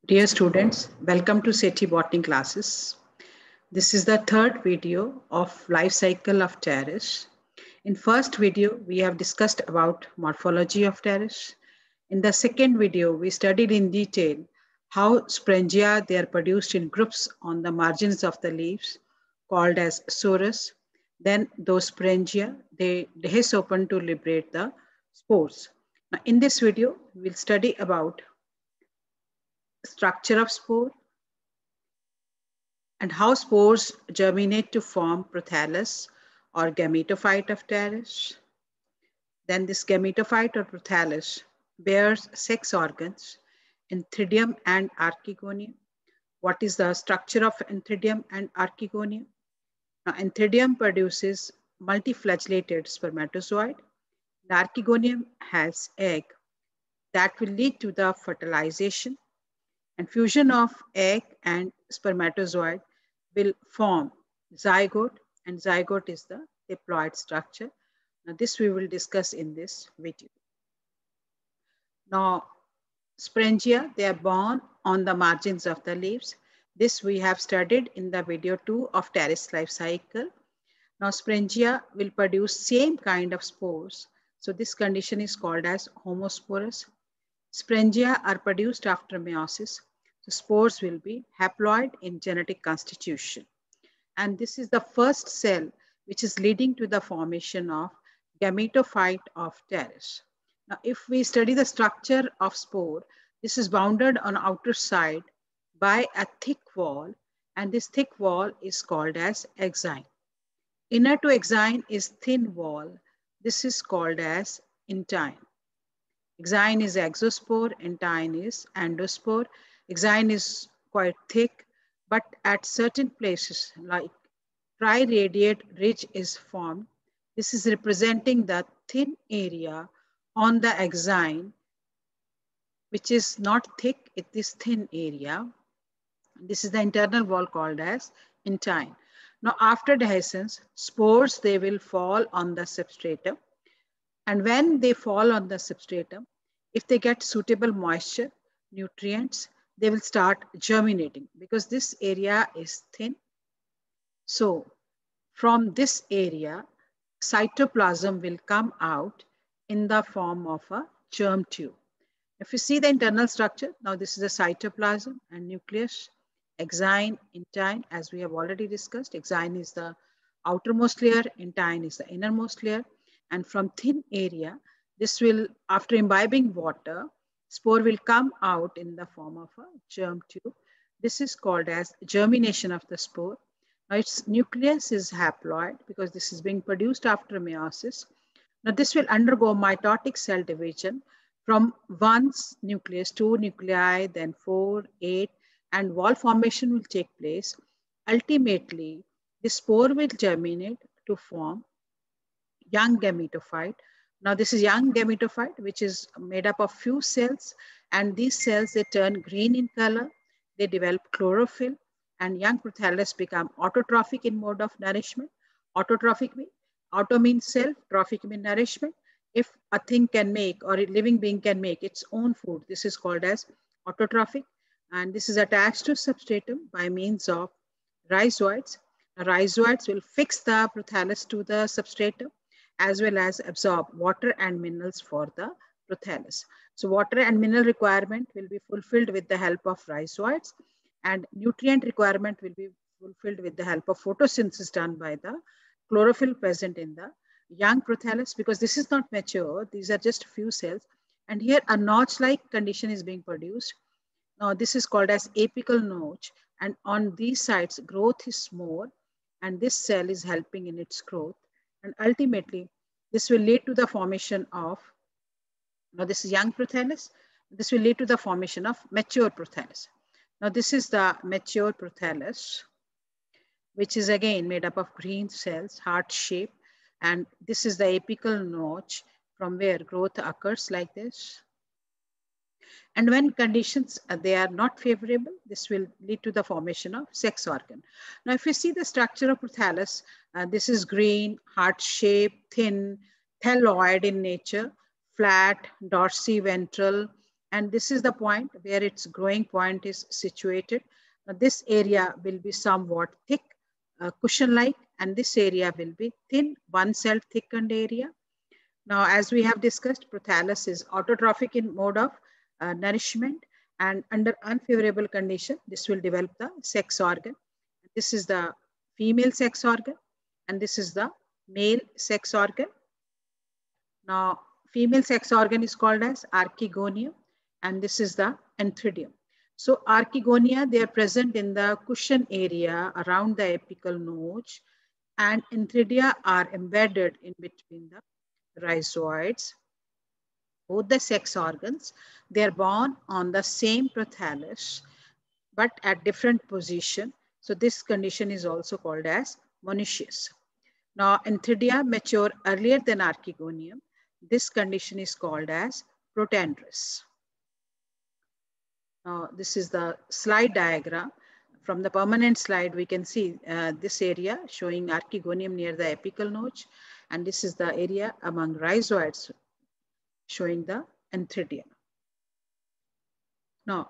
Dear students, welcome to SETI Botany classes. This is the third video of life cycle of terrace. In first video, we have discussed about morphology of terrace. In the second video, we studied in detail how sporangia they are produced in groups on the margins of the leaves called as sorus. Then those sporangia, they hiss open to liberate the spores. Now, in this video, we'll study about structure of spore, and how spores germinate to form prothallus or gametophyte of terrace. Then this gametophyte or prothallus bears sex organs, antheridium and archegonium. What is the structure of antheridium and archegonium? Now, antheridium produces multiflagellated spermatozoid. The archegonium has egg that will lead to the fertilization and fusion of egg and spermatozoid will form zygote, and zygote is the diploid structure. Now, this we will discuss in this video. Now, sporangia, they are born on the margins of the leaves. This we have studied in the video 2 of terrace life cycle. Now, sporangia will produce same kind of spores. So, this condition is called as homosporous. Sporangia are produced after meiosis. So spores will be haploid in genetic constitution. And this is the first cell which is leading to the formation of gametophyte of terrace. Now, if we study the structure of spore, this is bounded on outer side by a thick wall, and this thick wall is called as exine. Inner to exine is thin wall. This is called as intine. Exine is exospore, intine is endospore. Exine is quite thick, but at certain places like triradiate ridge is formed. This is representing the thin area on the exine, which is not thick, it is thin area. This is the internal wall called as intine. Now, after dehiscence, spores, they will fall on the substratum. And when they fall on the substratum, if they get suitable moisture, nutrients, they will start germinating because this area is thin. So from this area, cytoplasm will come out in the form of a germ tube. If you see the internal structure, now this is the cytoplasm and nucleus, exine, intine, as we have already discussed. Exine is the outermost layer, intine is the innermost layer. And from thin area, this will, after imbibing water, spore will come out in the form of a germ tube. This is called as germination of the spore. Now, its nucleus is haploid because this is being produced after meiosis. Now, this will undergo mitotic cell division from one nucleus, 2 nuclei, then 4, 8, and wall formation will take place. Ultimately, the spore will germinate to form young gametophyte. Now, this is young gametophyte, which is made up of few cells, and these cells, they turn green in color, they develop chlorophyll, and young prothallus become autotrophic in mode of nourishment. Autotrophic means, auto means self, trophic means nourishment. If a thing can make, or a living being can make its own food, this is called as autotrophic, and this is attached to substratum by means of rhizoids. Rhizoids will fix the prothallus to the substratum, as well as absorb water and minerals for the prothallus. So water and mineral requirement will be fulfilled with the help of rhizoids, and nutrient requirement will be fulfilled with the help of photosynthesis done by the chlorophyll present in the young prothallus, because this is not mature, these are just few cells. And here a notch-like condition is being produced. Now this is called as apical notch, and on these sides growth is more, and this cell is helping in its growth. And ultimately, this will lead to the formation of, now this is young prothallus, this will lead to the formation of mature prothallus. Now this is the mature prothallus, which is again made up of green cells, heart shape, and this is the apical notch from where growth occurs like this. And when conditions they are not favorable, this will lead to the formation of sex organ. Now, if you see the structure of prothallus, this is green, heart shape, thin, thalloid in nature, flat, dorsiventral, And this is the point where its growing point is situated. Now, this area will be somewhat thick, cushion-like, and this area will be thin, one-celled thickened area. Now, as we have discussed, prothallus is autotrophic in mode of nourishment, and under unfavorable condition, this will develop the sex organ. This is the female sex organ, and this is the male sex organ. Now, female sex organ is called as archegonium, and this is the antheridium. So, archegonia, they are present in the cushion area around the apical notch, and antheridia are embedded in between the rhizoids. Both the sex organs, they are born on the same prothallus, but at different position. So this condition is also called as monoecious. Now, antheridia mature earlier than archegonium. This condition is called as protandrous. Now, this is the slide diagram. From the permanent slide, we can see this area showing archegonium near the apical notch, and this is the area among rhizoids showing the antheridium. Now,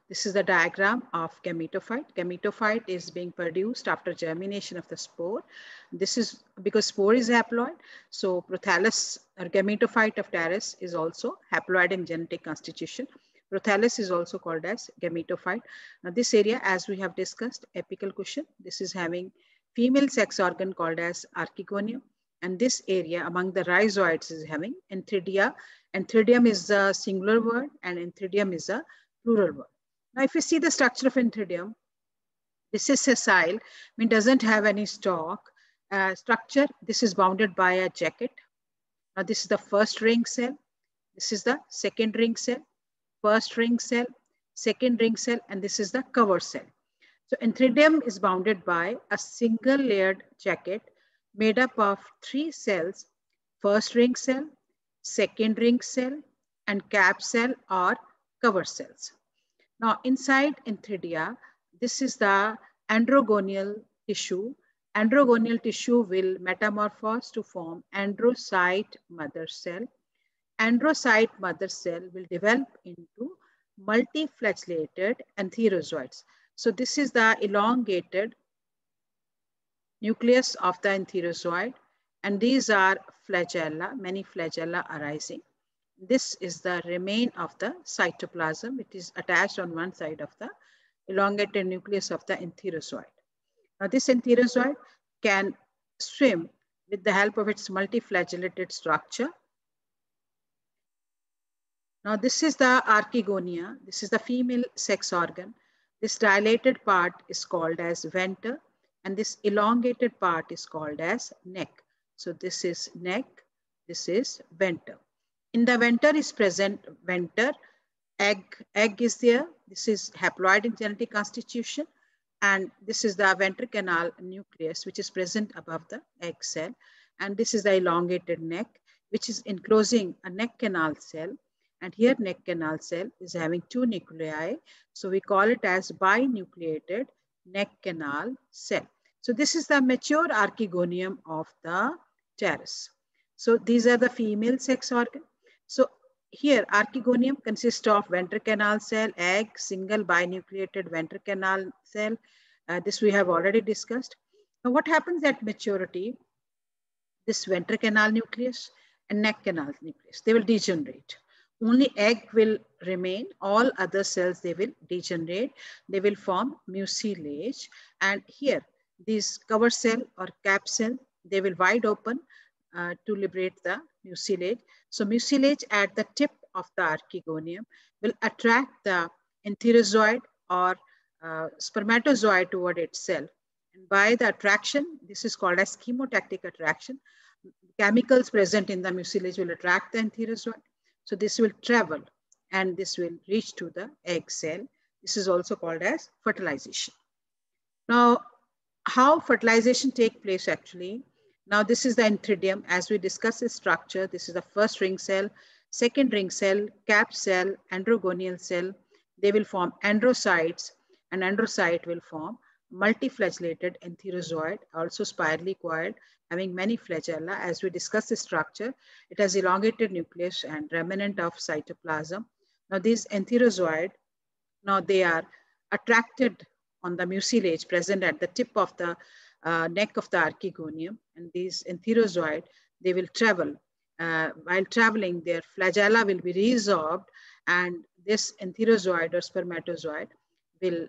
this is the diagram of gametophyte. Gametophyte is being produced after germination of the spore. This is because spore is haploid. So prothallus or gametophyte of Pteris is also haploid in genetic constitution. Prothallus is also called as gametophyte. Now this area, as we have discussed, apical cushion, this is having female sex organ called as archegonium. And this area among the rhizoids is having antheridia. Antheridium is a singular word and antheridium is a plural word. Now, if you see the structure of antheridium, this is sessile, it doesn't have any stalk. Structure, this is bounded by a jacket. Now, this is the first ring cell. This is the second ring cell, first ring cell, second ring cell, and this is the cover cell. So, antheridium is bounded by a single layered jacket made up of 3 cells, first ring cell, second ring cell, and cap cell or cover cells. Now, inside antheridia, this is the androgonial tissue. Androgonial tissue will metamorphose to form androcyte mother cell. Androcyte mother cell will develop into multiflagellated antherozoids. So, this is the elongated nucleus of the antherozoid, and these are flagella, many flagella arising. This is the remain of the cytoplasm. It is attached on one side of the elongated nucleus of the antherozoid. Now, this antherozoid can swim with the help of its multiflagellated structure. Now, this is the archegonia. This is the female sex organ. This dilated part is called as venter, and this elongated part is called as neck. So, this is neck, this is venter. In the venter is present venter, egg is there. This is haploid in genetic constitution. And this is the ventral canal nucleus, which is present above the egg cell. And this is the elongated neck, which is enclosing a neck canal cell. And here neck canal cell is having 2 nuclei. So we call it as binucleated neck canal cell. So this is the mature archegonium of the Pteris. So these are the female sex organ. So here archegonium consists of ventral canal cell, egg, single binucleated ventral canal cell. This we have already discussed. Now what happens at maturity? This ventral canal nucleus and neck canal nucleus, they will degenerate. Only egg will remain. All other cells, they will degenerate. They will form mucilage. And here, these cover cell or cap cell, they will wide open to liberate the mucilage. So mucilage at the tip of the archegonium will attract the enterozoid or spermatozoid toward itself. And by the attraction, this is called as chemotactic attraction. Chemicals present in the mucilage will attract the enterozoid. So this will travel and this will reach to the egg cell. This is also called as fertilization. Now, how fertilization takes place actually? Now, this is the antheridium. As we discussed its structure, this is the first ring cell, second ring cell, cap cell, androgonial cell. They will form androcytes, and androcyte will form multiflagellated enterozoid, also spirally coiled, having many flagella. As we discussed the structure, it has elongated nucleus and remnant of cytoplasm. Now these enterozoids, now they are attracted on the mucilage present at the tip of the neck of the archegonium, and these enterozoids, they will travel. While traveling, their flagella will be resorbed, and this enterozoid or spermatozoid will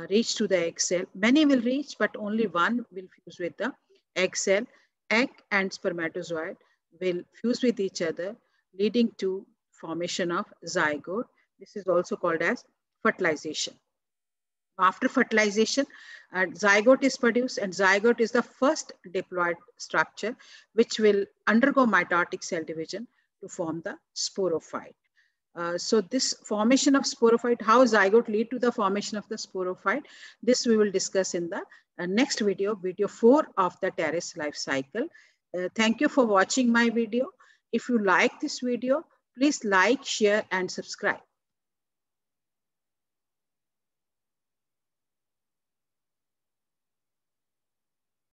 reach to the egg cell. Many will reach, but only one will fuse with the egg cell. Egg and spermatozoid will fuse with each other, leading to formation of zygote. This is also called as fertilization. After fertilization, zygote is produced, and zygote is the first diploid structure which will undergo mitotic cell division to form the sporophyte. So this formation of sporophyte, how zygote lead to the formation of the sporophyte, this we will discuss in the next video, video 4 of the terrace life cycle. Thank you for watching my video. If you like this video, please like, share, and subscribe.